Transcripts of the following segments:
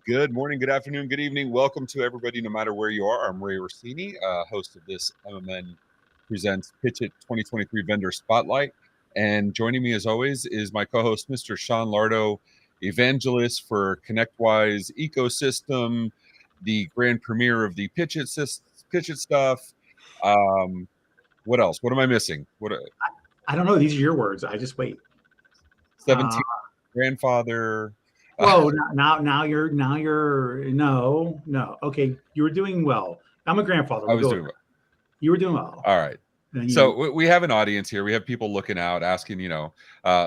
Good morning, good afternoon, good evening. Welcome to everybody, no matter where you are. I'm Ray Orsini, host of this MMN Presents PitchIT 2023 Vendor Spotlight. And joining me as always is my co-host, Mr. Sean Lardo, evangelist for ConnectWise ecosystem, the grand premiere of the PitchIT stuff. What else? What am I missing? I don't know. These are your words. I just wait. 17 grandfather. Whoa! Now you're no. Okay, you were doing well. I'm a grandfather. I was doing well. You were doing well. All right. So we have an audience here. We have people looking out, asking,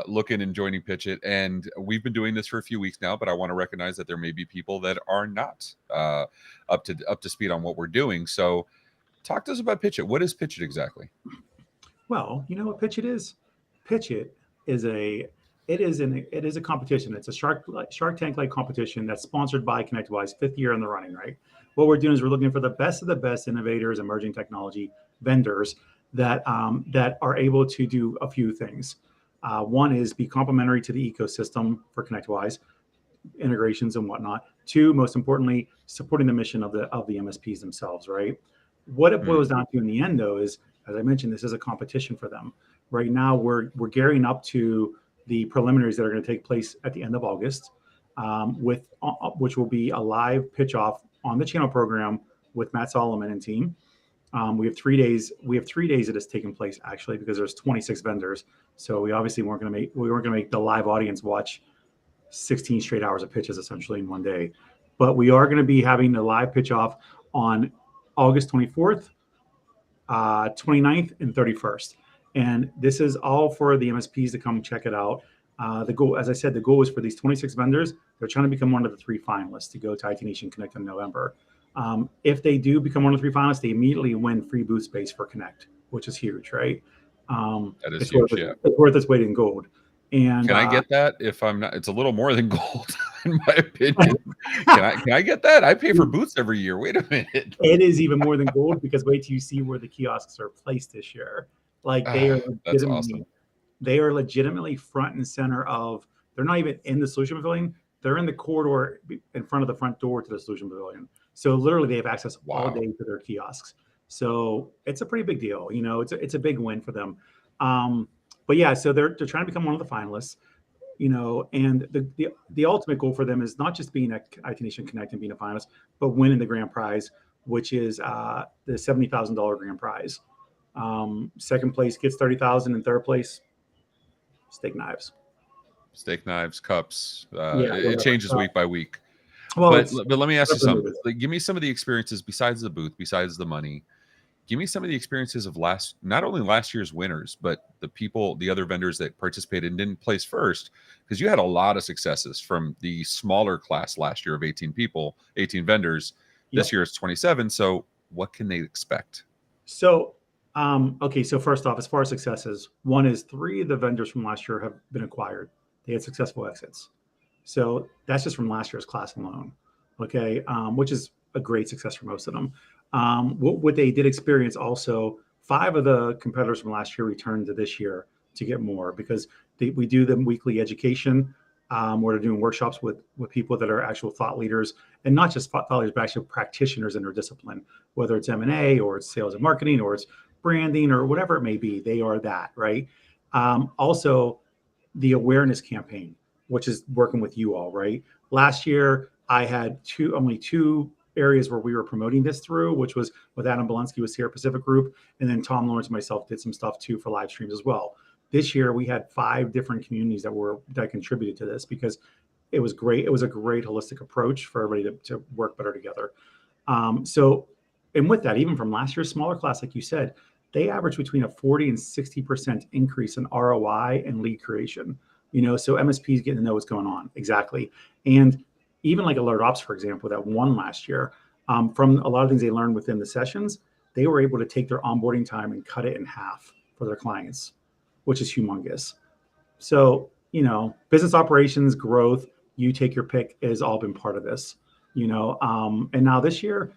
looking and joining PitchIT. And we've been doing this for a few weeks now, but I want to recognize that there may be people that are not up to speed on what we're doing. So talk to us about PitchIT. What is PitchIT exactly? Well, you know what PitchIT is? PitchIT is a competition. It's a Shark Tank-like competition that's sponsored by ConnectWise, 5th year in the running, right? What we're doing is we're looking for the best of the best innovators, emerging technology vendors that are able to do a few things. One is be complementary to the ecosystem for ConnectWise, integrations and whatnot. Two, most importantly, supporting the mission of the MSPs themselves, right? What it boils down to in the end, though, is, as I mentioned, this is a competition for them. Right now, we're gearing up to the preliminaries that are going to take place at the end of August, which will be a live pitch off on the channel program with Matt Solomon and team. We have 3 days. We have 3 days that has taken place actually because there's 26 vendors. So we obviously weren't going to make the live audience watch 16 straight hours of pitches essentially in one day. But we are going to be having the live pitch off on August 24th, 29th, and 31st. And this is all for the MSPs to come check it out. The goal, as I said, the goal is for these 26 vendors. They're trying to become one of the 3 finalists to go to IT Nation Connect in November. If they do become one of the 3 finalists, they immediately win free booth space for Connect, which is huge, right? That is huge, yeah. It's worth its weight in gold. And can I get that if I'm not? It's a little more than gold, in my opinion. Can I get that? I pay for booths every year. Wait a minute. It is even more than gold because wait till you see where the kiosks are placed this year. Like that's awesome. They are legitimately front and center of. They're not even in the solution pavilion. They're in the corridor in front of the front door to the solution pavilion. So literally, they have access all day to their kiosks. So it's a pretty big deal. It's a big win for them. But yeah, so they're trying to become one of the finalists. And the ultimate goal for them is not just being at IT Nation Connect and being a finalist, but winning the grand prize, which is the $70,000 grand prize. Second place gets $30,000, and third place, steak knives, cups. It changes week by week. Well, but let me ask you something. Give me some of the experiences besides the booth, besides the money. Give me some of the experiences of not only last year's winners, but the other vendors that participated and didn't place first, because you had a lot of successes from the smaller class last year of 18 vendors. This year it's 27. So what can they expect? So, okay. So first off, as far as successes, one is 3 of the vendors from last year have been acquired. They had successful exits. So that's just from last year's class alone. Okay. Which is a great success for most of them. What they did experience also, 5 of the competitors from last year returned to this year to get more because we do them weekly education. We're doing workshops with people that are actual thought leaders, and not just thought leaders, but actual practitioners in their discipline, whether it's M&A or it's sales and marketing or it's branding or whatever it may be. They are that, right? Also, the awareness campaign, which is working with you all, right? Last year, I had only two areas where we were promoting this through, which was with Adam Belinsky with Sierra Pacific Group, and then Tom Lawrence and myself did some stuff too for live streams as well. This year we had 5 different communities that contributed to this because it was great. It was a great holistic approach for everybody to work better together. And with that, even from last year's smaller class, like you said, they average between a 40 and 60% increase in ROI and lead creation. So MSPs getting to know what's going on exactly. And even like Alert Ops, for example, that won last year, from a lot of things they learned within the sessions, they were able to take their onboarding time and cut it in half for their clients, which is humongous. So, business operations, growth, you take your pick, has all been part of this, and now this year,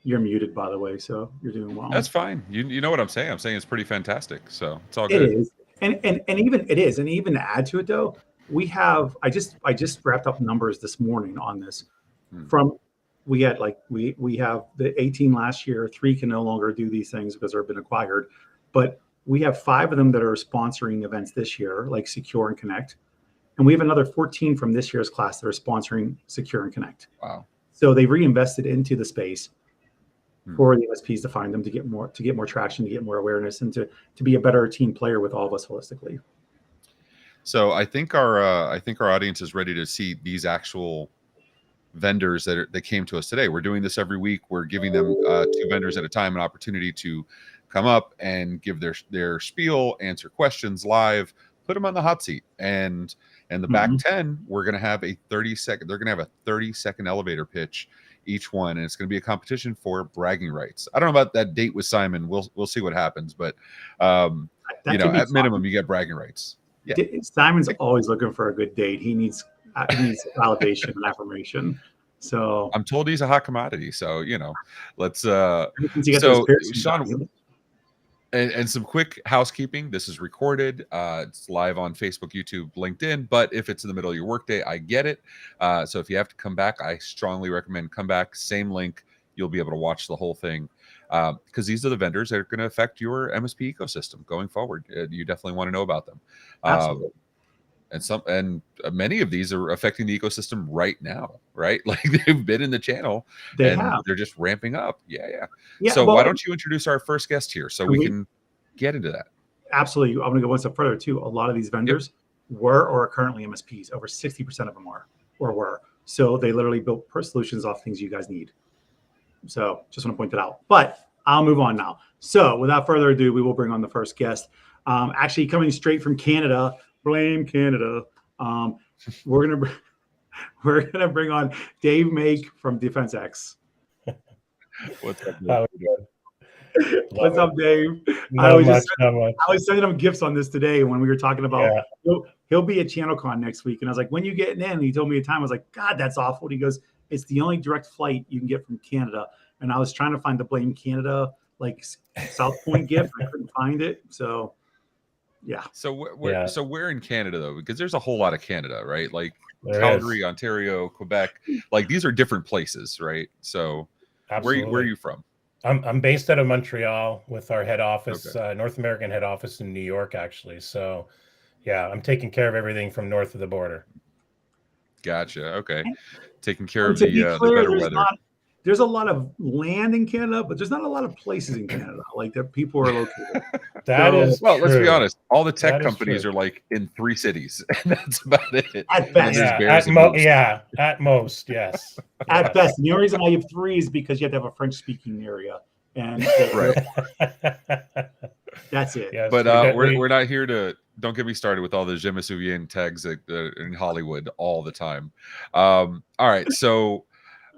you're muted, by the way, so you're doing well. That's fine. You know what I'm saying? I'm saying it's pretty fantastic. So it's all good. It is. And even it is. And even to add to it though, we have, I just wrapped up numbers this morning on this. We have the 18 last year, 3 can no longer do these things because they've been acquired. But we have 5 of them that are sponsoring events this year, like Secure and Connect. And we have another 14 from this year's class that are sponsoring Secure and Connect. Wow. So they reinvested into the space for the MSPs to find them, to get more traction, to get more awareness, and to be a better team player with all of us holistically. So I think our audience is ready to see these actual vendors that came to us today. We're doing this every week. We're giving them 2 vendors at a time an opportunity to come up and give their spiel, answer questions live, put them on the hot seat, and the back 10, we're going to have a 30-second. They're going to have a 30-second elevator pitch each one, and it's going to be a competition for bragging rights. I don't know about that date with Simon. We'll see what happens, but at minimum, you get bragging rights. Yeah. Simon's always looking for a good date. He needs validation and affirmation. So I'm told he's a hot commodity. So let's Sean. And some quick housekeeping. This is recorded. It's live on Facebook, YouTube, LinkedIn. But if it's in the middle of your workday, I get it. So if you have to come back, I strongly recommend come back. Same link. You'll be able to watch the whole thing, because these are the vendors that are going to affect your MSP ecosystem going forward. You definitely want to know about them. Absolutely. And many of these are affecting the ecosystem right now, right? Like they've been in the channel they're just ramping up. Yeah. So why don't you introduce our first guest here so we can get into that? Absolutely. I'm going to go one step further too. A lot of these vendors were or are currently MSPs. Over 60% of them are or were. So they literally built solutions off things you guys need. So just want to point that out. But I'll move on now. So without further ado, we will bring on the first guest. Actually coming straight from Canada. Blame Canada. We're gonna bring on Dave Maik from DefensX. What's up, Dave? What's up, Dave? I was sending him gifts on this today when we were talking about he'll be at ChannelCon next week, and I was like, "When you getting in?" And he told me a time. I was like, "God, that's awful." And he goes, "It's the only direct flight you can get from Canada." And I was trying to find the Blame Canada South Point gift. I couldn't find it, so. Yeah. So we're in Canada though, because there's a whole lot of Canada, right? Like Calgary, Ontario, Quebec, like these are different places, right? So where are you from? I'm based out of Montreal with our head office, North American head office in New York, actually. So yeah, I'm taking care of everything from north of the border. Gotcha. Okay. Taking care of the better weather. There's a lot of land in Canada, but there's not a lot of places in Canada like that people are located. Is well, let's be honest. All the tech companies are like in 3 cities, and that's about it. At best, at most, yes. At best, and the only reason why you have 3 is because you have to have a French-speaking area, and that's it. Yes, but we're not here to. Don't get me started with all the Je me souviens tags in Hollywood all the time. All right, so.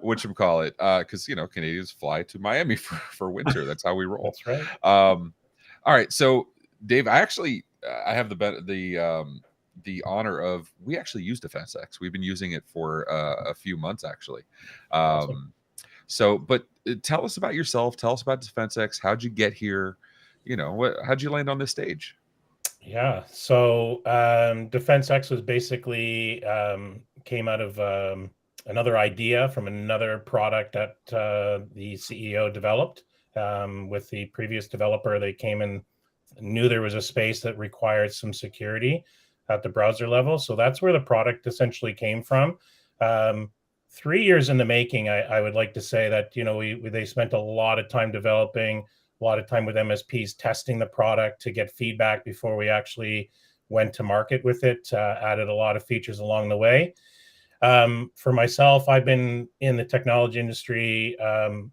Whatchamacallit, because Canadians fly to Miami for winter. That's how we roll. That's right. All right, so Dave, I have the honor of we actually use DefensX. We've been using it for a few months actually. Awesome. So, but tell us about yourself. Tell us about DefensX. How'd you get here? How'd you land on this stage? Yeah. So DefensX was basically came out of another idea from another product that the CEO developed with the previous developer. They came and knew there was a space that required some security at the browser level. So that's where the product essentially came from. 3 years in the making, I would like to say that, they spent a lot of time developing, a lot of time with MSPs testing the product to get feedback before we actually went to market with it, added a lot of features along the way. For myself, I've been in the technology industry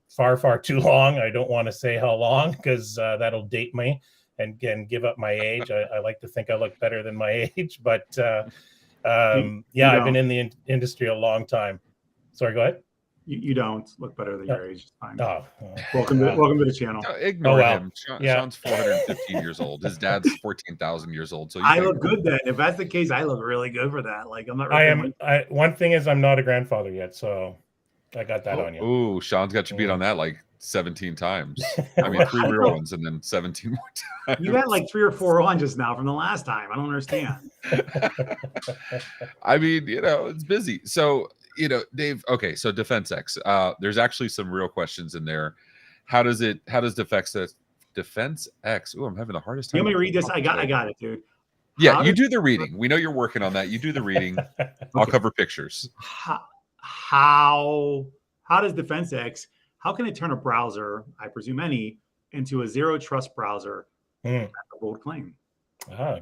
far, far too long. I don't want to say how long because that'll date me and give up my age. I like to think I look better than my age, but I've been in the industry a long time. Sorry, go ahead. You don't look better than your age. It's fine. Oh, welcome to the channel. Ignore him. Sean's 415 years old. His dad's 14,000 years old. So I look good then. If that's the case, I look really good for that. Like I'm not. One thing is I'm not a grandfather yet, so I got that on you. Ooh, Sean's got you beat on that like 17 times. I mean, 3 real ones and then 17 more times. You had like 3 or 4 on just now from the last time. I don't understand. I mean, it's busy. So. Dave, okay, so DefensX, there's actually some real questions in there. How does DefensX DefensX. Oh, I'm having the hardest time. You want me to read this? I got it, dude. Yeah, you do the reading. We know you're working on that. You do the reading. Okay. I'll cover pictures. How does DefensX, how can it turn a browser, I presume any, into a zero trust browser? That's a bold claim.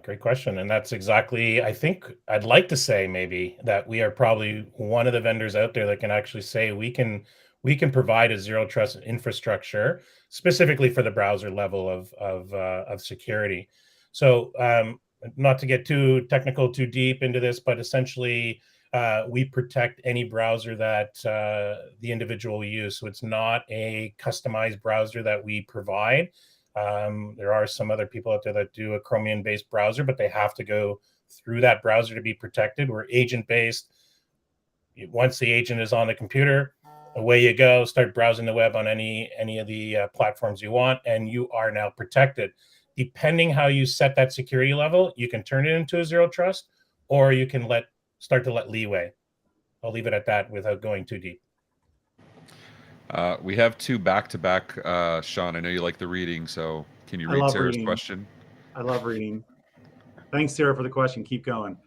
Great question. And that's exactly, I think I'd like to say maybe that we are probably one of the vendors out there that can actually say we can provide a zero trust infrastructure specifically for the browser level of security. So not to get too technical, too deep into this, but essentially we protect any browser that the individual use. So it's not a customized browser that we provide. There are some other people out there that do a Chromium-based browser, but they have to go through that browser to be protected. We're agent-based. Once the agent is on the computer, away you go. Start browsing the web on any of the platforms you want, and you are now protected. Depending how you set that security level, you can turn it into a zero trust, or you can start to let leeway. I'll leave it at that without going too deep. We have two back-to-back. Sean, I know you like the reading, so can you read Sarah's question? I love reading. Thanks, Sarah, for the question. Keep going.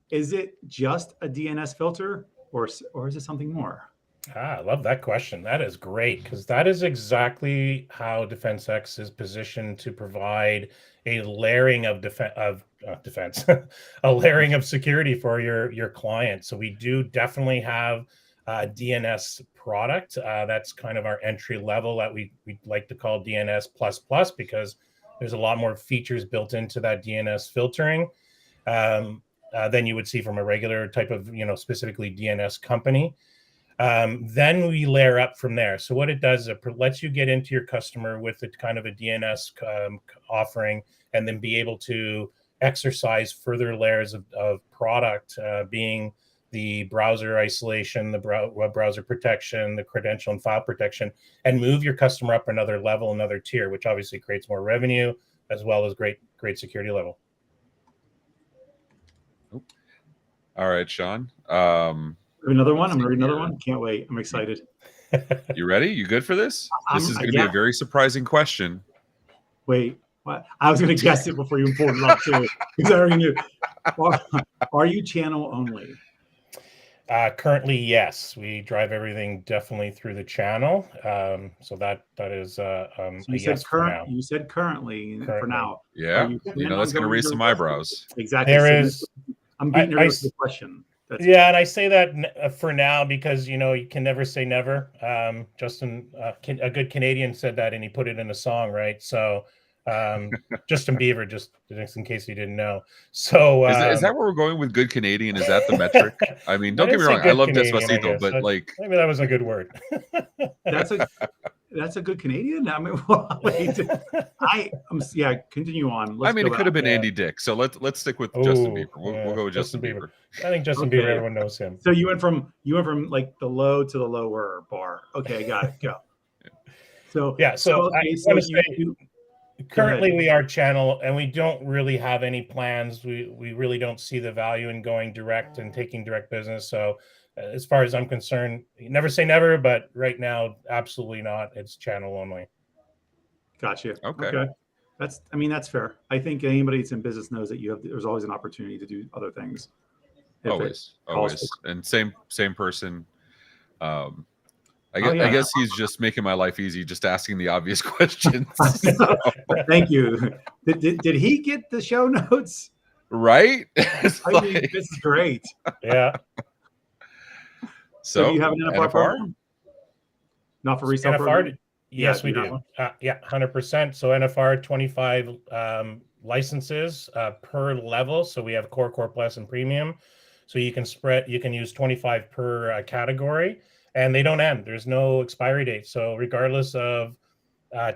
Is it just a DNS filter, or is it something more? I love that question. That is great, because that is exactly how DefensX is positioned to provide a layering of defense, a layering of security for your client. So we do definitely have a DNS product. That's kind of our entry level that we like to call DNS++, because there's a lot more features built into that DNS filtering than you would see from a regular type of, specifically DNS company. Then we layer up from there. So what it does is it lets you get into your customer with a kind of a DNS offering, and then be able to exercise further layers of product, being the browser isolation, the web browser protection, the credential and file protection, and move your customer up another level, another tier, which obviously creates more revenue as well as great security level. All right, Sean. Another one. I'm gonna read another one. Can't wait. I'm excited. You ready? You good for this? This is going to be a very surprising question. Wait, what? I was going to guess it before you pulled it up too, because I already knew. Are you channel only? Currently, yes. We drive everything definitely through the channel. So that is so you said current. You said currently for now. Yeah, that's going to raise some eyebrows. Exactly. I'm being nervous with the question. And I say that for now because you can never say never. Justin, a good Canadian, said that, and he put it in a song, right? So Justin Bieber, just in case you didn't know. So is that where we're going with good Canadian? Is that the metric? I mean, don't get me wrong, I love Despacito, but maybe that was a good word. That's a good Canadian. I mean, wait, continue on. I mean, it could have been Andy Dick. So let's stick with Justin Bieber. We'll go with Justin Bieber. I think Justin Bieber, everyone knows him. So you went from like the low to the lower bar. Okay, I got it. Go. So I want to say, currently we are channel, and we don't really have any plans. We really don't see the value in going direct and taking direct business. So as far as I'm concerned, you never say never, but right now, absolutely not. It's channel only. Gotcha. Okay. That's fair. I think anybody that's in business knows that there's always an opportunity to do other things. Always. And same person. I guess he's just making my life easy, just asking the obvious questions. Thank you. Did he get the show notes? Right? This is great. Yeah. So do you have an NFR program? Not for resale NFR? program? Yes, we do. 100%. So NFR 25 licenses per level. So we have Core Plus, and Premium. So you can use 25 per category, and they don't end. There's no expiry date. So regardless of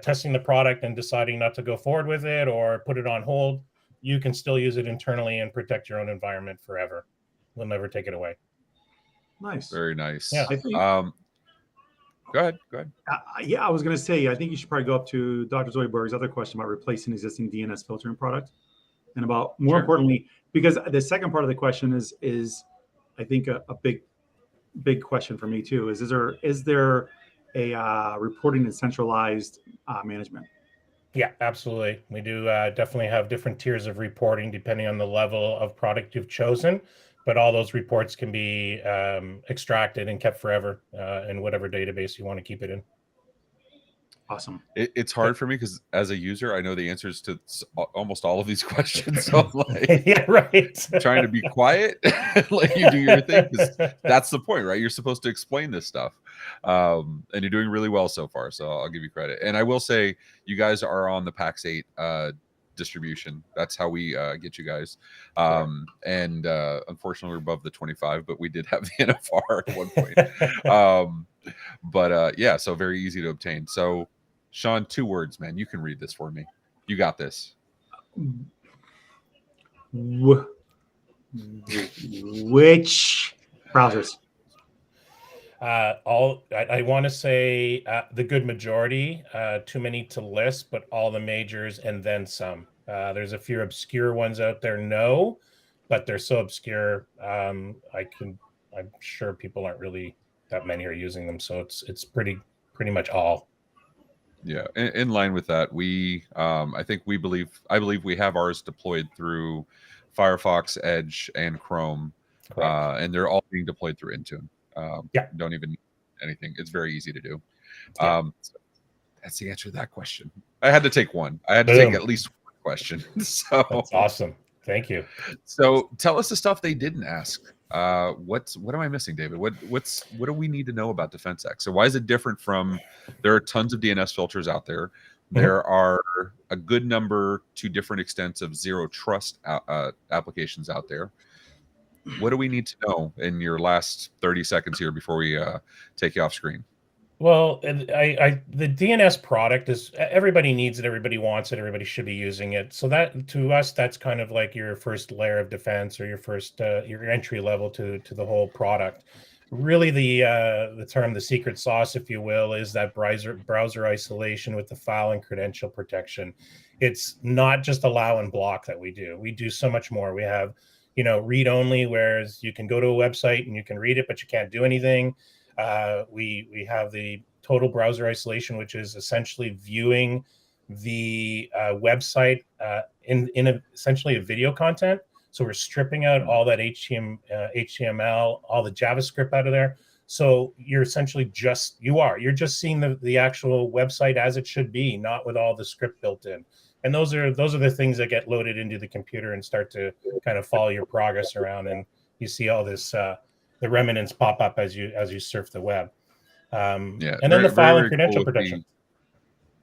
testing the product and deciding not to go forward with it or put it on hold, you can still use it internally and protect your own environment forever. We'll never take it away. Nice. Very nice. Yeah. Go ahead. I was going to say, I think you should probably go up to Dr. Zoidberg's other question about replacing existing DNS filtering product, and about more importantly, because the second part of the question is I think a big question for me too. Is there a reporting and centralized management? Yeah, absolutely. We do definitely have different tiers of reporting depending on the level of product you've chosen, but all those reports can be extracted and kept forever in whatever database you want to keep it in. Awesome. It's hard for me because as a user, I know the answers to almost all of these questions. So I'm like, yeah, right. trying to be quiet, let you do your thing, because that's the point, right? You're supposed to explain this stuff, and you're doing really well so far. So I'll give you credit. And I will say, you guys are on the PAX 8 distribution. That's how we get you guys. And unfortunately, we're above the 25, but we did have the NFR at one point. But yeah, so very easy to obtain. So Sean, 2 words, man. You can read this for me. You got this. Which browsers? I want to say the good majority, too many to list, but all the majors and then some. There's a few obscure ones out there, no, but they're so obscure. I'm sure people aren't really that many are using them, so it's pretty much all. Yeah, in line with that, we I believe we have ours deployed through Firefox, Edge, and Chrome, and they're all being deployed through Intune. Don't even need anything. It's very easy to do. So that's the answer to that question. I had to take one. I had to take at least one question. So that's awesome. Thank you. So tell us the stuff they didn't ask. What am I missing, David? What do we need to know about DefensX? So why is it different from? There are tons of DNS filters out there. There are a good number to different extents of zero trust applications out there. What do we need to know in your last 30 seconds here before we take you off screen? Well, the DNS product is, everybody needs it, everybody wants it, everybody should be using it. So that, to us, that's kind of like your first layer of defense, or your first your entry level to the whole product. Really, the term, the secret sauce, if you will, is that browser isolation with the file and credential protection. It's not just allow and block that we do. We do so much more. We have, read only, whereas you can go to a website and you can read it, but you can't do anything. We have the total browser isolation, which is essentially viewing the website in essentially a video content. So we're stripping out all that HTML, all the JavaScript out of there. So you're essentially you're just seeing the actual website as it should be, not with all the script built in. And those are the things that get loaded into the computer and start to kind of follow your progress around, and you see all this the remnants pop up as you surf the web. And then the file and credential protection.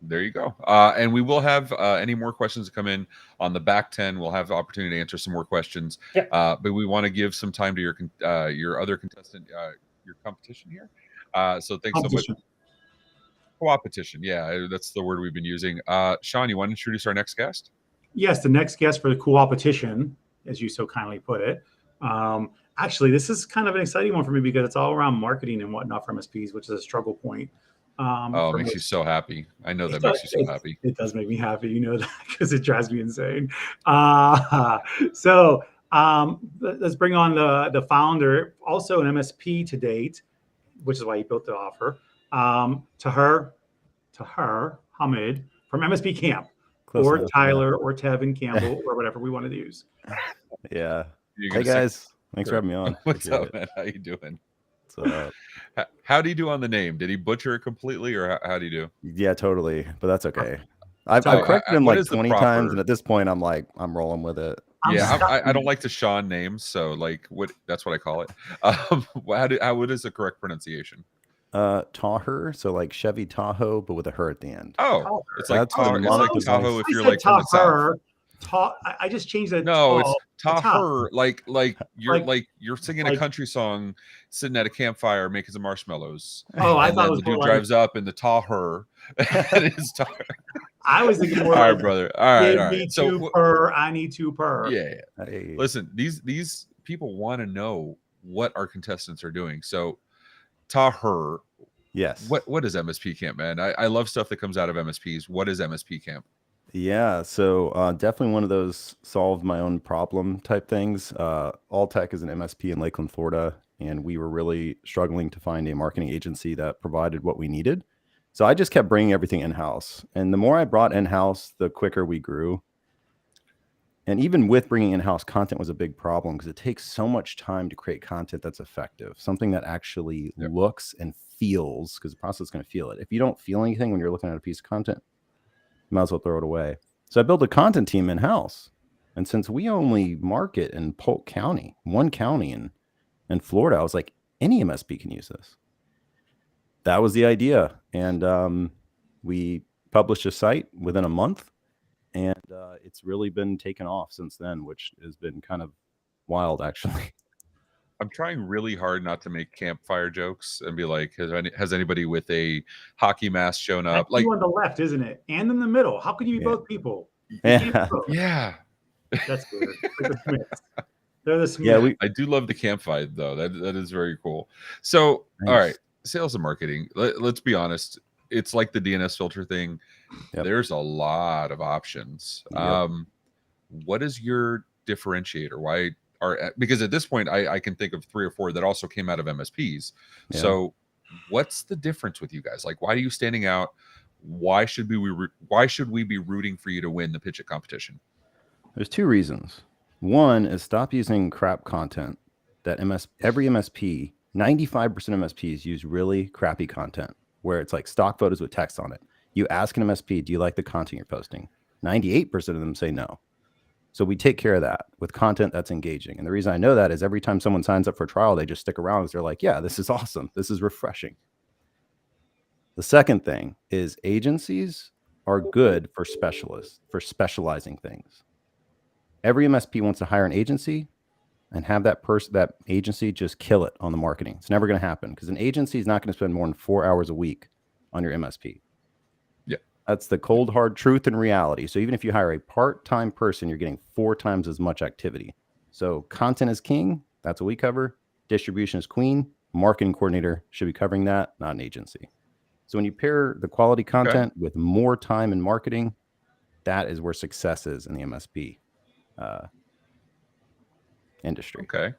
There you go. And we will have any more questions that come in on the back 10. We'll have the opportunity to answer some more questions. But we want to give some time to your other contestant, your competition here. So thanks so much. Co-opetition. Yeah, that's the word we've been using. Sean, you want to introduce our next guest? Yes, the next guest for the co-opetition, as you so kindly put it. Actually, this is kind of an exciting one for me because it's all around marketing and whatnot for MSPs, which is a struggle point. It makes you so happy. I know that makes you so happy. It does make me happy, that, because it drives me insane. So let's bring on the founder, also an MSP to date, which is why he built the offer, Taher Hamid from MSP Camp, or Tyler, or Tevin Campbell, or whatever we wanted to use. Yeah. Hey guys, thanks for having me on. What's up, man? How you doing? How do you do on the name? Did he butcher it completely, or how do you do? Yeah, totally. But that's okay. I've corrected him like 20 times, and at this point, I'm rolling with it. I don't like to Sean names, so that's what I call it. What is the correct pronunciation? Taher, so like Chevy Tahoe, but with a her at the end. Oh, it's like Tahoe if you're like from the south. I just changed it. No, it's Taher, like you're singing a country song, sitting at a campfire making some marshmallows. Oh, I thought it was the dude drives up in the Taher. And it's Taher. I was thinking more. All right, brother. All right. So I need to per. Yeah. Hey. Listen, these people want to know what our contestants are doing. So, Taher. Yes. What is MSP Camp, man? I love stuff that comes out of MSPs. What is MSP Camp? Yeah, so definitely one of those solve my own problem type things. Alltech is an MSP in Lakeland, Florida, and we were really struggling to find a marketing agency that provided what we needed. So I just kept bringing everything in-house. And the more I brought in-house, the quicker we grew. And even with bringing in-house, content was a big problem because it takes so much time to create content that's effective, something that actually looks and feels, because the process is going to feel it. If you don't feel anything when you're looking at a piece of content, you might as well throw it away. So I built a content team in-house. And since we only market in Polk County, one county in Florida, I was like, any MSP can use this. That was the idea. And we published a site within a month, and it's really been taken off since then, which has been kind of wild, actually. I'm trying really hard not to make campfire jokes and be like, has anybody with a hockey mask shown up? That's you on the left, isn't it? And in the middle. How could you be both people? Yeah. That's weird. Like the Smiths. They're the Smiths. Yeah, I do love the campfire though. That is very cool. So, all right, sales and marketing. Let's be honest. It's like the DNS filter thing. There's a lot of options. What is your differentiator? Why because at this point I can think of 3 or 4 that also came out of MSPs. So what's the difference with you guys? Like, why are you standing out? Why should we be rooting for you to win the PitchIT competition? There's 2 reasons. One is stop using crap content that every MSP, 95% of MSPs use really crappy content where it's like stock photos with text on it. You ask an MSP, do you like the content you're posting? 98% of them say no. So we take care of that with content that's engaging. And the reason I know that is every time someone signs up for a trial, they just stick around because they're like, yeah, this is awesome. This is refreshing. The second thing is agencies are good for specialists, for specializing things. Every MSP wants to hire an agency and have that agency just kill it on the marketing. It's never going to happen because an agency is not going to spend more than 4 hours a week on your MSP. That's the cold, hard truth and reality. So even if you hire a part-time person, you're getting 4 times as much activity. So content is king. That's what we cover. Distribution is queen. Marketing coordinator should be covering that, not an agency. So when you pair the quality content with more time in marketing, that is where success is in the MSP industry. Okay.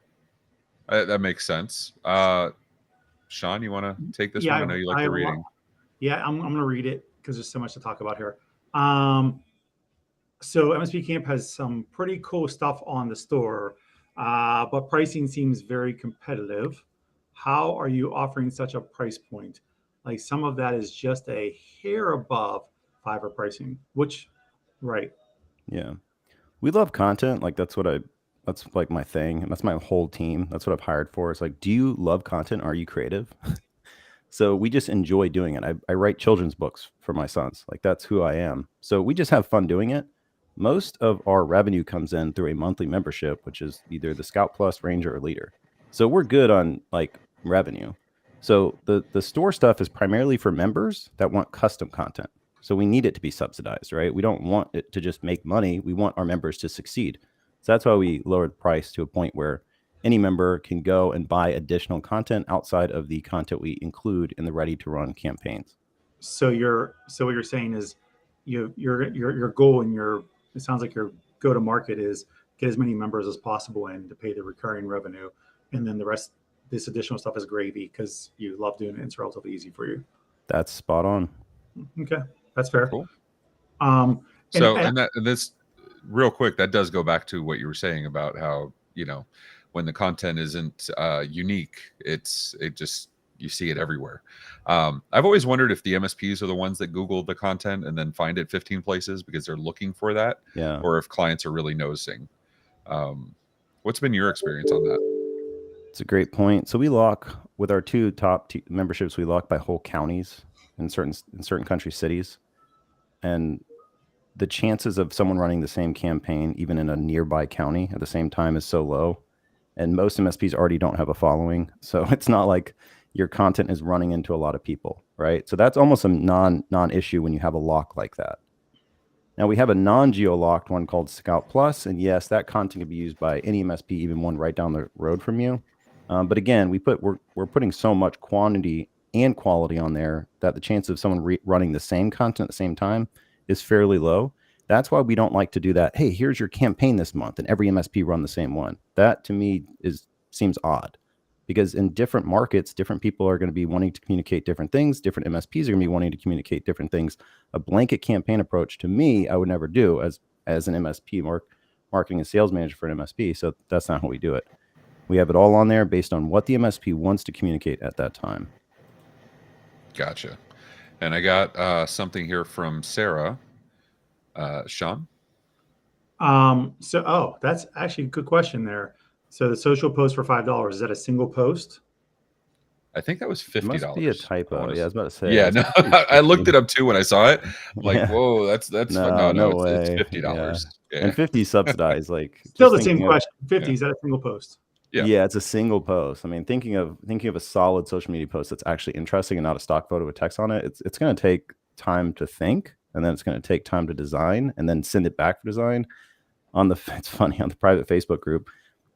That makes sense. Sean, you want to take this one? I know you like the reading. I'm going to read it because there's so much to talk about here. So MSP Camp has some pretty cool stuff on the store, but pricing seems very competitive. How are you offering such a price point? Like some of that is just a hair above Fiverr pricing, which, right. Yeah. We love content. Like that's like my thing. And that's my whole team. That's what I've hired for. It's like, do you love content? Are you creative? So we just enjoy doing it. I write children's books for my sons. Like that's who I am. So we just have fun doing it. Most of our revenue comes in through a monthly membership, which is either the Scout Plus, Ranger, or Leader. So we're good on like revenue. So the store stuff is primarily for members that want custom content. So we need it to be subsidized, right? We don't want it to just make money. We want our members to succeed. So that's why we lowered the price to a point where any member can go and buy additional content outside of the content we include in the ready to run campaigns. So what you're saying is your goal and it sounds like your go to market is get as many members as possible and to pay the recurring revenue. And then the rest, this additional stuff is gravy because you love doing it. It's relatively easy for you. That's spot on. Okay. That's fair. Cool. This real quick, that does go back to what you were saying about how, when the content isn't unique, you see it everywhere. I've always wondered if the MSPs are the ones that Google the content and then find it 15 places because they're looking for that, or if clients are really noticing. What's been your experience on that? It's a great point. So we lock with our 2 top memberships. We lock by whole counties in certain country cities, and the chances of someone running the same campaign, even in a nearby county at the same time, is so low. And most MSPs already don't have a following. So it's not like your content is running into a lot of people, right? So that's almost a non-issue when you have a lock like that. Now we have a non-geo-locked one called Scout Plus. And yes, that content can be used by any MSP, even one right down the road from you. But again, we're putting so much quantity and quality on there that the chance of someone running the same content at the same time is fairly low. That's why we don't like to do that. Hey, here's your campaign this month, and every MSP run the same one. That to me seems odd, because in different markets, different people are going to be wanting to communicate different things. Different MSPs are going to be wanting to communicate different things. A blanket campaign approach, to me, I would never do as an MSP, marketing and sales manager for an MSP. So that's not how we do it. We have it all on there based on what the MSP wants to communicate at that time. Gotcha. And I got something here from Sarah. Sean? That's actually a good question there. So the social post for $5, is that a single post? I think that was $50. It must be a typo. Yeah, I was about to say. Yeah, no, I looked it up too when I saw it. I'm like, whoa, that's no way. It's $50. Yeah. And 50 subsidized. Like still the same question. 50 is that a single post? Yeah, it's a single post. I mean, thinking of a solid social media post that's actually interesting and not a stock photo with text on it, it's going to take time to think, and then it's going to take time to design, and then send it back for design. It's funny, on the private Facebook group,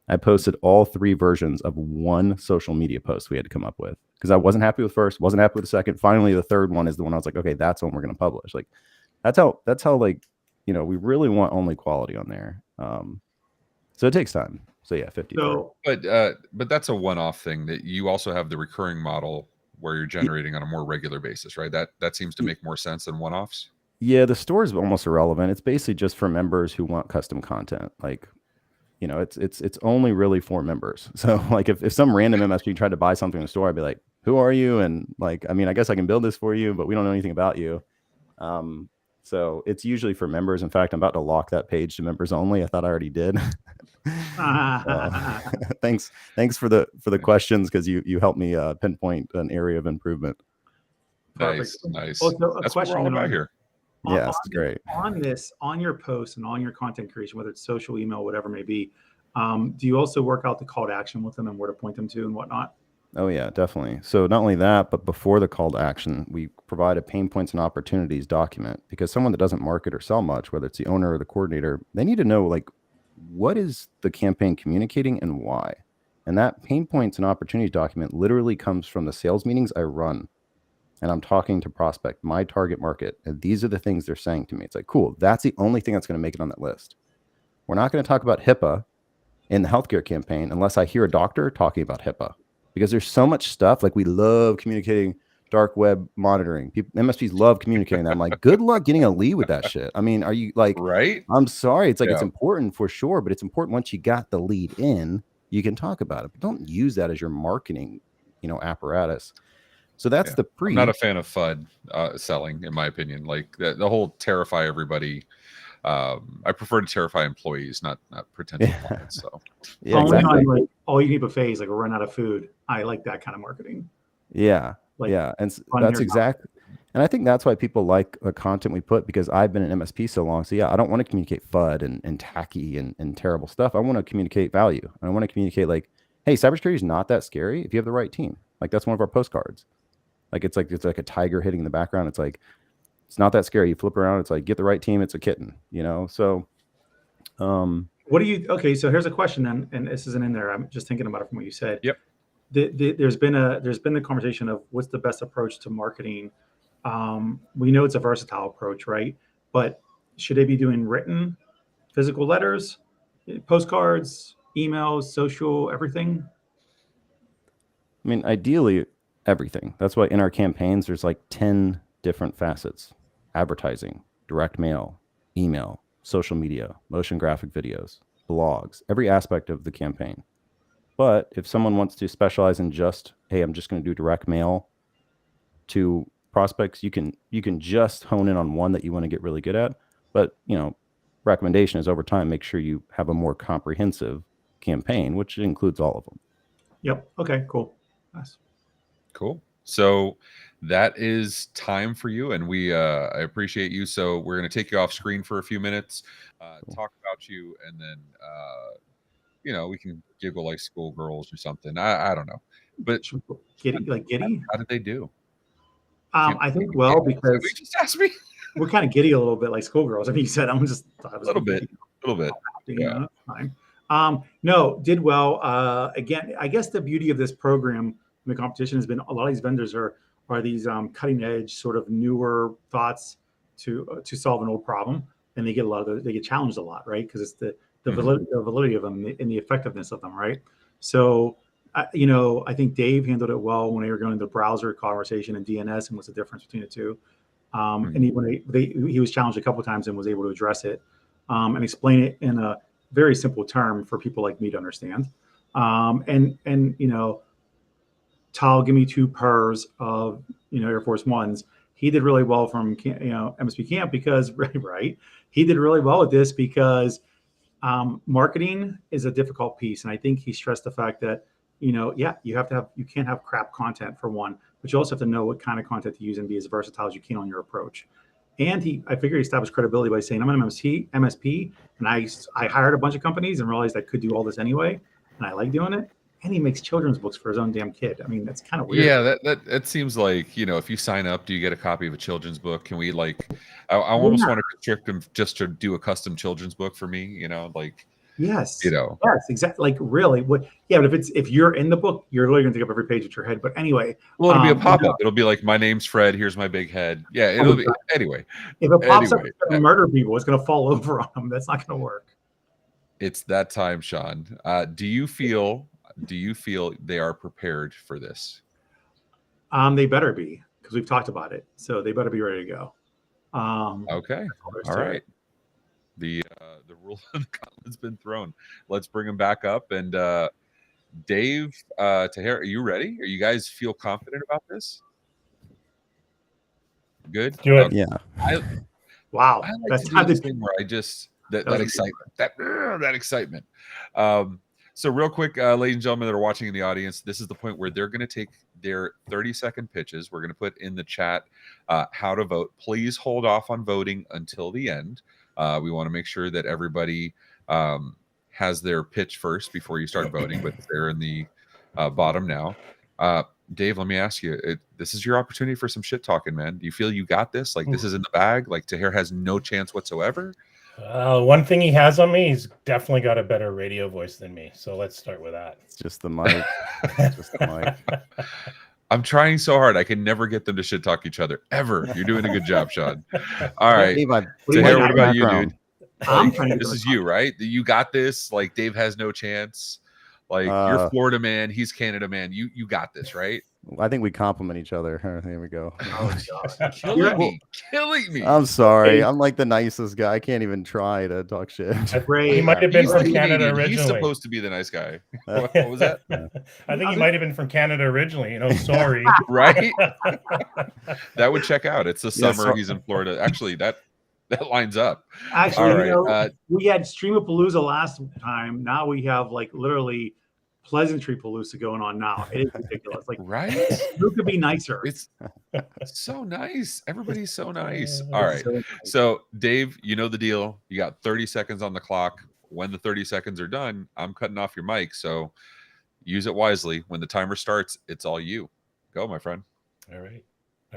I posted all 3 versions of one social media post we had to come up with, because I wasn't happy with first, wasn't happy with the second. Finally, the third one is the one I was like, okay, that's what we're going to publish. Like that's how like, we really want only quality on there. So it takes time. So yeah, 50. So, but that's a one-off thing. That you also have the recurring model where you're generating on a more regular basis, right? That seems to make more sense than one-offs. Yeah, the store is almost irrelevant. It's basically just for members who want custom content. Like, it's only really for members. So like if some random MSP tried to buy something in the store, I'd be like, who are you? And like, I mean, I guess I can build this for you, but we don't know anything about you. So it's usually for members. In fact, I'm about to lock that page to members only. I thought I already did. Thanks for the questions, because you helped me pinpoint an area of improvement. Nice. Also, that's what we're all about here. Yeah, it's great. On your posts and on your content creation, whether it's social, email, whatever it may be, do you also work out the call to action with them and where to point them to and whatnot? Oh yeah, definitely. So not only that, but before the call to action, we provide a pain points and opportunities document, because someone that doesn't market or sell much, whether it's the owner or the coordinator, they need to know, like, what is the campaign communicating and why? And that pain points and opportunities document literally comes from the sales meetings I run. And I'm talking to prospect, my target market, and these are the things they're saying to me. It's like, cool, that's the only thing that's going to make it on that list. We're not going to talk about HIPAA in the healthcare campaign unless I hear a doctor talking about HIPAA, because there's so much stuff. Like, we love communicating dark web monitoring. MSPs love communicating that. I'm like, good luck getting a lead with that shit. I mean, are you like, right? I'm sorry. It's like, it's important for sure, but it's important once you got the lead in, you can talk about it, but don't use that as your marketing, apparatus. So that's the pre. I'm not a fan of FUD selling, in my opinion. Like the whole terrify everybody. I prefer to terrify employees, not potential clients. So yeah, exactly. Like, all you need a phase, like, run out of food. I like that kind of marketing. Yeah, and that's exactly. And I think that's why people like the content we put, because I've been an MSP so long. So yeah, I don't want to communicate FUD and tacky and terrible stuff. I want to communicate value. I want to communicate like, hey, cybersecurity is not that scary if you have the right team. Like, that's one of our postcards. Like it's like a tiger hitting in the background. It's like, it's not that scary. You flip around, it's like, get the right team, it's a kitten, So what do you so here's a question then, and this isn't in there. I'm just thinking about it from what you said. Yep. There's been the conversation of what's the best approach to marketing. We know it's a versatile approach, right? But should they be doing written, physical letters, postcards, emails, social, everything? I mean, ideally everything. That's why in our campaigns, there's like 10 different facets: advertising, direct mail, email, social media, motion graphic videos, blogs, every aspect of the campaign. But if someone wants to specialize in just, hey, I'm just going to do direct mail to prospects, you can just hone in on one that you want to get really good at. But, recommendation is over time, make sure you have a more comprehensive campaign, which includes all of them. Yep. Okay, cool. Nice. Cool. So that is time for you, and I appreciate you. So we're going to take you off screen for a few minutes, talk about you, and then we can giggle like schoolgirls or something. I don't know, but giddy. How did they do? I think because we just asked me. We're kind of giddy a little bit like schoolgirls. I mean, you said I'm just a little bit. Yeah. Fine. No, did well. Again, I guess the beauty of this program, the competition, has been a lot of these vendors are these cutting edge, sort of newer thoughts to solve an old problem, and they get challenged a lot, right? Because it's the validity of them and the effectiveness of them, right? So I think Dave handled it well when they were going to the browser conversation and DNS and what's the difference between the two. And he was challenged a couple of times and was able to address it and explain it in a very simple term for people like me to understand. Tal, give me 2 pairs of Air Force Ones. He did really well from MSP Camp because right, he did really well with this because marketing is a difficult piece, and I think he stressed the fact that you can't have crap content for one, but you also have to know what kind of content to use and be as versatile as you can on your approach. And I figured he established credibility by saying, I'm an MSP, and I hired a bunch of companies and realized I could do all this anyway, and I like doing it. And he makes children's books for his own damn kid. I mean, that's kind of weird. Yeah, that seems like, if you sign up, do you get a copy of a children's book? Can we I almost want to restrict him just to do a custom children's book for me, Yes. Yes, exactly. Like really, what? Yeah, but if you're in the book, you're literally going to take up every page with your head. But anyway, well, it'll be a pop-up. It'll be like, my name's Fred. Here's my big head. Yeah, it'll be anyway. If it pops up, it's going to murder people. It's going to fall over on them. That's not going to work. It's that time, Sean. Do you feel they are prepared for this? They better be, because we've talked about it. So they better be ready to go. Okay. All right. The rule of the gauntlet's been thrown. Let's bring him back up. And Dave, Taher, are you ready? Are you guys feel confident about this? Good. Do it. Yeah. Wow. I like to do this thing where I just that excitement. So real quick, ladies and gentlemen that are watching in the audience, this is the point where they're going to take their 30-second pitches. We're going to put in the chat how to vote. Please hold off on voting until the end. We want to make sure that everybody has their pitch first before you start voting, but they're in the bottom now. Dave, let me ask you, this is your opportunity for some shit talking, man. Do you feel you got this? Like, this is in the bag? Like, Taher has no chance whatsoever? One thing he has on me, he's definitely got a better radio voice than me. So let's start with that. It's just the mic. Just the mic. I'm trying so hard. I can never get them to shit talk each other ever. You're doing a good job, Sean. All right. Taher, what about you, dude? Like, this is you, right? You got this. Like, Dave has no chance. Like, you're Florida man, he's Canada man. You got this, right? I think we compliment each other. Here we go. Oh, God. Killing me. I'm sorry. I'm like the nicest guy. I can't even try to talk shit. He might have been from Canada originally. He's supposed to be the nice guy. What was that? I think he might have been from Canada originally. Sorry. Right? That would check out. It's the summer. He's in Florida. Actually, that lines up. Actually, all right. We had Streamapalooza last time. Now we have like literally Pleasantry Palooza going on now. It is ridiculous. Like, right? Who could be nicer? It's so nice. Everybody's so nice. All right. So, Dave, you know the deal. You got 30 seconds on the clock. When the 30 seconds are done, I'm cutting off your mic. So use it wisely. When the timer starts, it's all you. Go, my friend. All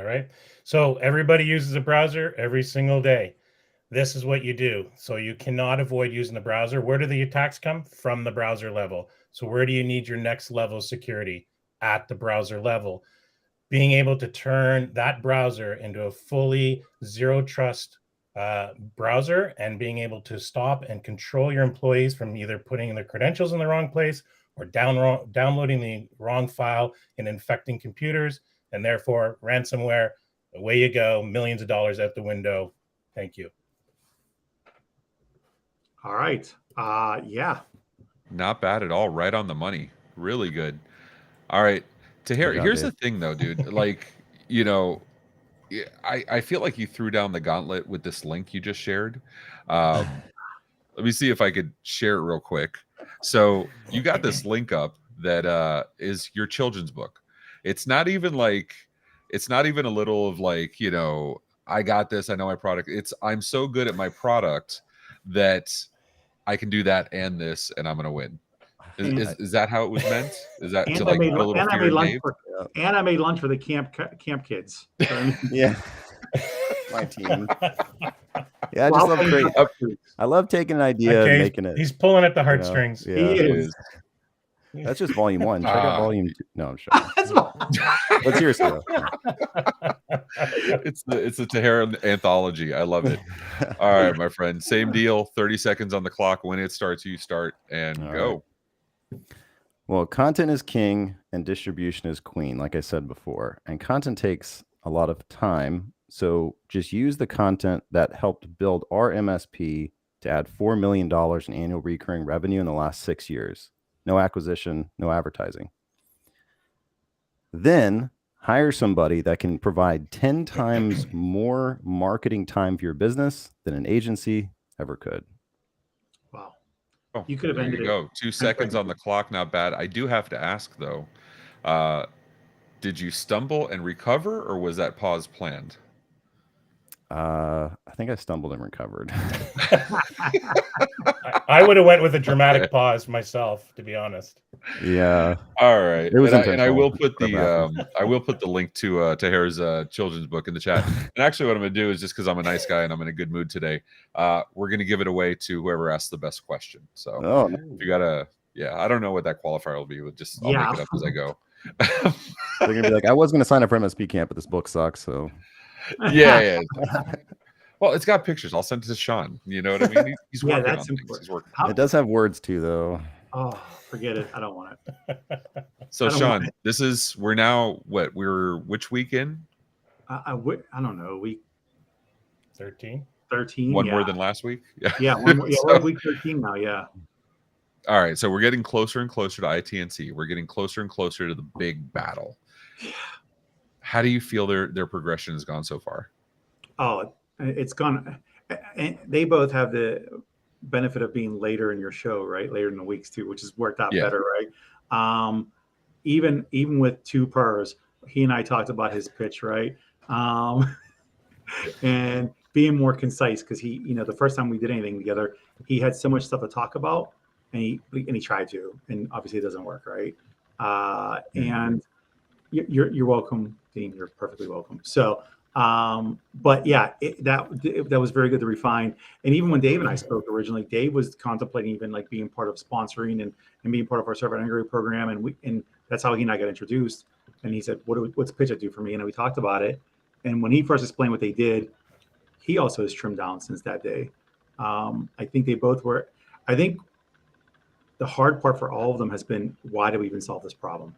right. So everybody uses a browser every single day. This is what you do. So you cannot avoid using the browser. Where do the attacks come? From the browser level. So where do you need your next level of security? At the browser level. Being able to turn that browser into a fully zero trust browser and being able to stop and control your employees from either putting their credentials in the wrong place or downloading the wrong file and infecting computers, and therefore ransomware. Away you go, millions of dollars out the window. Thank you. All right. Yeah. Not bad at all. Right on the money. Really good. All right. Taher, here's the thing though, dude. Like, I feel like you threw down the gauntlet with this link you just shared. Let me see if I could share it real quick. So you got this link up that is your children's book. It's not even a little of like, I got this, I know my product. I'm so good at my product that I can do that and this, and I'm gonna win. Is that how it was meant? Is that to like put a little fear in Dave? And I made lunch for the camp kids. Yeah, my team. Yeah, I just love I love taking an idea and making it. He's pulling at the heartstrings. Yeah. He is. That's just volume 1. Check out volume 2. No, I'm sure. But seriously, though. It's the Taher anthology. I love it. All right, my friend. Same deal. 30 seconds on the clock. When it starts, you start and go. Right. Well, content is king and distribution is queen, like I said before. And content takes a lot of time. So just use the content that helped build our MSP to add $4 million in annual recurring revenue in the last 6 years. No acquisition, no advertising. Then hire somebody that can provide 10 times more marketing time for your business than an agency ever could. Wow. Oh, You could have ended it. Go 2 seconds on the clock. Not bad. I do have to ask though, did you stumble and recover, or was that pause planned? I think I stumbled and recovered. I would have went with a dramatic pause myself, to be honest. Yeah. All right. It was and I will put the link to Taher's children's book in the chat. And actually, what I'm going to do is, just because I'm a nice guy and I'm in a good mood today, we're going to give it away to whoever asks the best question. So if you gotta, I don't know what that qualifier will be. I'll make it up as I go. They're gonna be like, I was going to sign up for MSP Camp, but this book sucks. So yeah. Well, it's got pictures. I'll send it to Sean. You know what I mean? He's working on things. He's working. It does have words too, though. Oh, forget it. I don't want it. So, Sean, we're now which weekend? I don't know. Week 13. 13. One more than last week? Yeah, one more. Yeah, we're week 13 now. Yeah. All right. So we're getting closer and closer to ITNC. We're getting closer and closer to the big battle. Yeah. How do you feel their progression has gone so far? Oh, it's gone. And they both have the benefit of being later in your show, right? Later in the weeks too, which has worked out better, right? Even with 2 pers, he and I talked about his pitch, right? And being more concise, because he, the first time we did anything together, he had so much stuff to talk about, and he tried to, and obviously it doesn't work, right? And you're welcome, Dean. You're perfectly welcome. So. But yeah, that was very good to refine. And even when Dave and I spoke originally, Dave was contemplating even like being part of sponsoring and being part of our server integrator program. And that's how he and I got introduced. And he said, what's PitchIT do for me? And we talked about it. And when he first explained what they did, he also has trimmed down since that day. I think they both were. I think the hard part for all of them has been, why do we even solve this problem?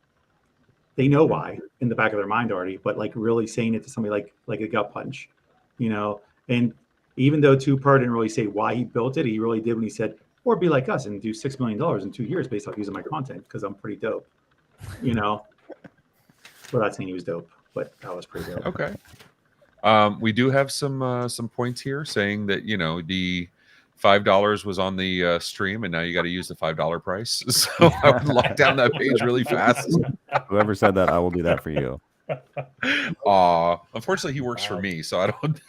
They know why in the back of their mind already, but like really saying it to somebody like a gut punch, and even though 2per didn't really say why he built it, he really did when he said, or be like us and do $6 million in 2 years based off using my content because I'm pretty dope, without saying he was dope, but that was pretty dope. Okay. We do have some points here saying that, the $5 was on the stream, and now you got to use the $5 price. So I would lock down that page really fast. Whoever said that, I will do that for you. Unfortunately, he works for me, so I don't.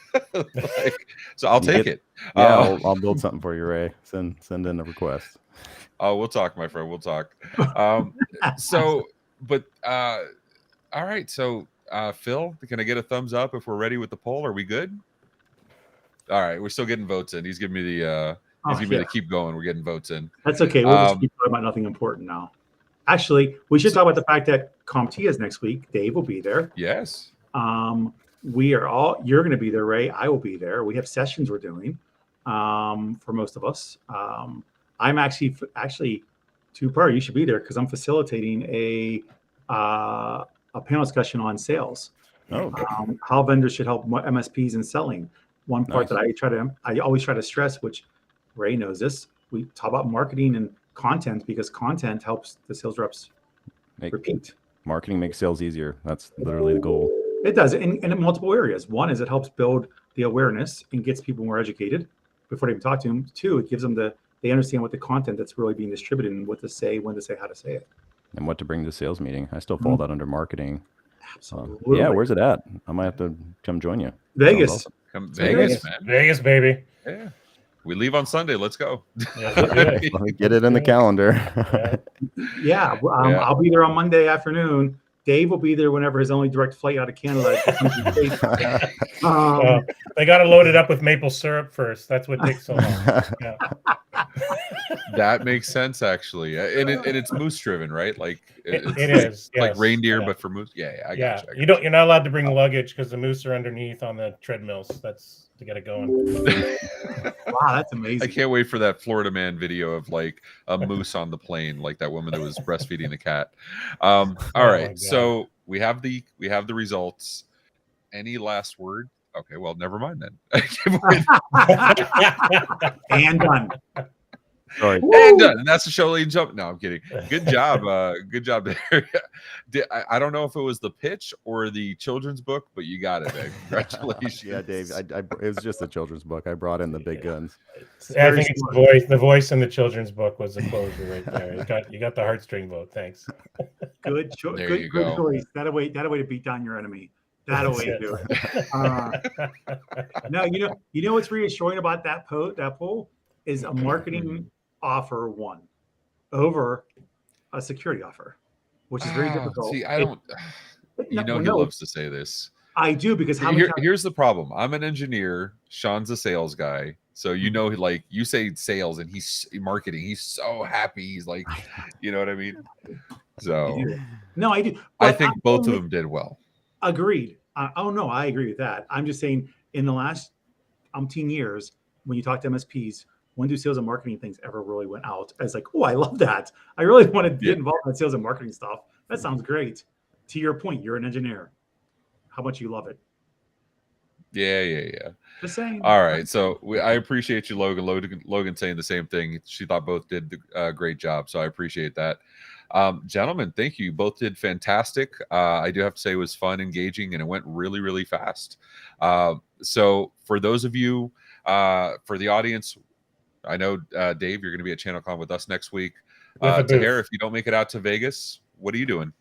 So I'll take it. Yeah, I'll build something for you, Ray. Send in a request. Oh, we'll talk, my friend. We'll talk. All right. So, Phil, can I get a thumbs up if we're ready with the poll? Are we good? All right, we're still getting votes in. He's giving me the to keep going. We're getting votes in. That's okay. We'll just keep talking about nothing important now. Actually, we should talk about the fact that CompTIA is next week. Dave will be there. Yes. We are all. You're going to be there, Ray. I will be there. We have sessions we're doing. For most of us, I'm actually 2per. You should be there because I'm facilitating a panel discussion on sales. Oh. How vendors should help MSPs in selling. One part that I always try to stress, which Ray knows this, we talk about marketing and content because content helps the sales reps repeat. Marketing makes sales easier. That's literally the goal. It does, in multiple areas. One is it helps build the awareness and gets people more educated before they even talk to them. 2, it gives them they understand what the content that's really being distributed and what to say, when to say, how to say it. And what to bring to the sales meeting. I still fall that under marketing. Absolutely. Yeah, where's it at? I might have to come join you. Vegas. Awesome. Come Vegas, man. Vegas, baby. Yeah. We leave on Sunday. Let's go. Let me get it in the calendar. I'll be there on Monday afternoon. Dave will be there whenever his only direct flight out of Canada. They got to load it up with maple syrup first. That's what takes so long. Yeah. That makes sense, actually, and it's moose driven, right? Like it is like yes. reindeer, but for moose. Yeah, I got you. You're not allowed to bring luggage because the moose are underneath on the treadmills. That's to get it going. Wow, that's amazing. I can't wait for that Florida man video of like a moose on the plane, like that woman that was breastfeeding the cat. All right, so we have the results. Any last word? Okay, well, never mind then. And done. Sorry. And done. And that's the show, ladies and gentlemen. No, I'm kidding. Good job. Good job there. I don't know if it was the pitch or the children's book, but you got it, man. Congratulations. Yeah, Dave. It was just a children's book. I brought in the big guns. I think it's the voice in the children's book was the closer right there. You got the heartstring vote. Thanks. Good choice. Good choice. That way to beat down your enemy. That'll way to do it. No, you know what's reassuring about that poll is a marketing offer won over a security offer, which is very difficult. See, I don't. He loves to say this. I do, because here's the problem. I'm an engineer. Sean's a sales guy. So like you say sales and he's marketing. He's so happy. He's like, you know what I mean? So no, I do. I think both of them did well. Agreed. I agree with that. I'm just saying, in the last umpteen years, when you talk to MSPs, when do sales and marketing things ever really went out as like, oh, I love that. I really want to get involved in sales and marketing stuff. That sounds great. To your point, you're an engineer. How much you love it. Yeah. Just saying. All right. So I appreciate you, Logan. Logan saying the same thing. She thought both did a great job. So I appreciate that. Gentlemen, thank you. Both did fantastic. I do have to say it was fun, engaging, and it went really, really fast. So for those of you, for the audience, I know, Dave, you're going to be at ChannelCon with us next week. Taher, if you don't make it out to Vegas, what are you doing?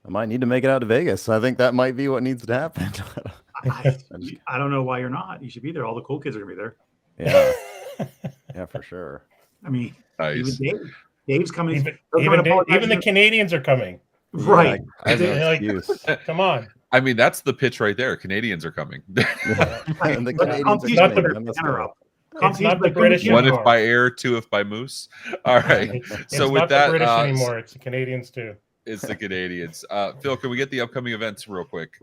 I might need to make it out to Vegas. I think that might be what needs to happen. I don't know why you're not. You should be there. All the cool kids are going to be there. Yeah. Yeah, for sure. I mean, nice. Even Dave's coming. Even the Canadians are coming. Right. Come on. I mean, that's the pitch right there. Canadians are coming. And the Canadians are coming. It's not the British one anymore. If by air, two if by moose. All right. So it's with not that, the British anymore. It's the Canadians too. It's the Canadians. Phil, can we get the upcoming events real quick?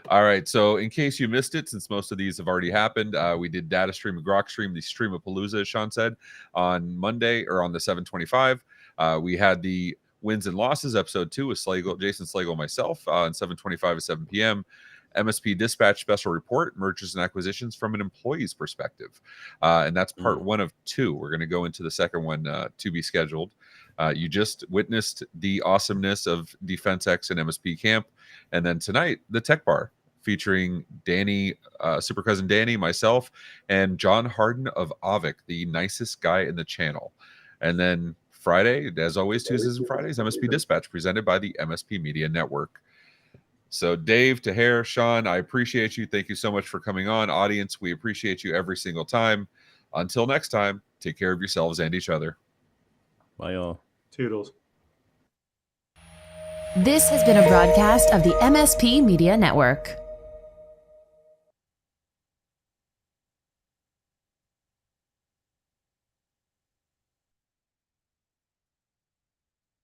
All right. So in case you missed it, since most of these have already happened, we did Data Stream and Grok Stream, the Stream of Palooza, as Sean said, on Monday or on the 725. We had the Wins and Losses, episode 2 with Jason Slagle and myself on 725 at 7 p.m. MSP Dispatch Special Report, Mergers and Acquisitions from an Employee's Perspective. And that's part 1 of 2. We're going to go into the second one to be scheduled. You just witnessed the awesomeness of DefensX and MSP Camp. And then tonight, the Tech Bar, featuring Danny, Super Cousin Danny, myself, and John Harden of Avik, the nicest guy in the channel. And then Friday, as always, Tuesdays and Fridays, MSP Dispatch, presented by the MSP Media Network. So Dave, Taher, Sean, I appreciate you. Thank you so much for coming on. Audience, we appreciate you every single time. Until next time, take care of yourselves and each other. Bye, y'all. Toodles. This has been a broadcast of the MSP Media Network.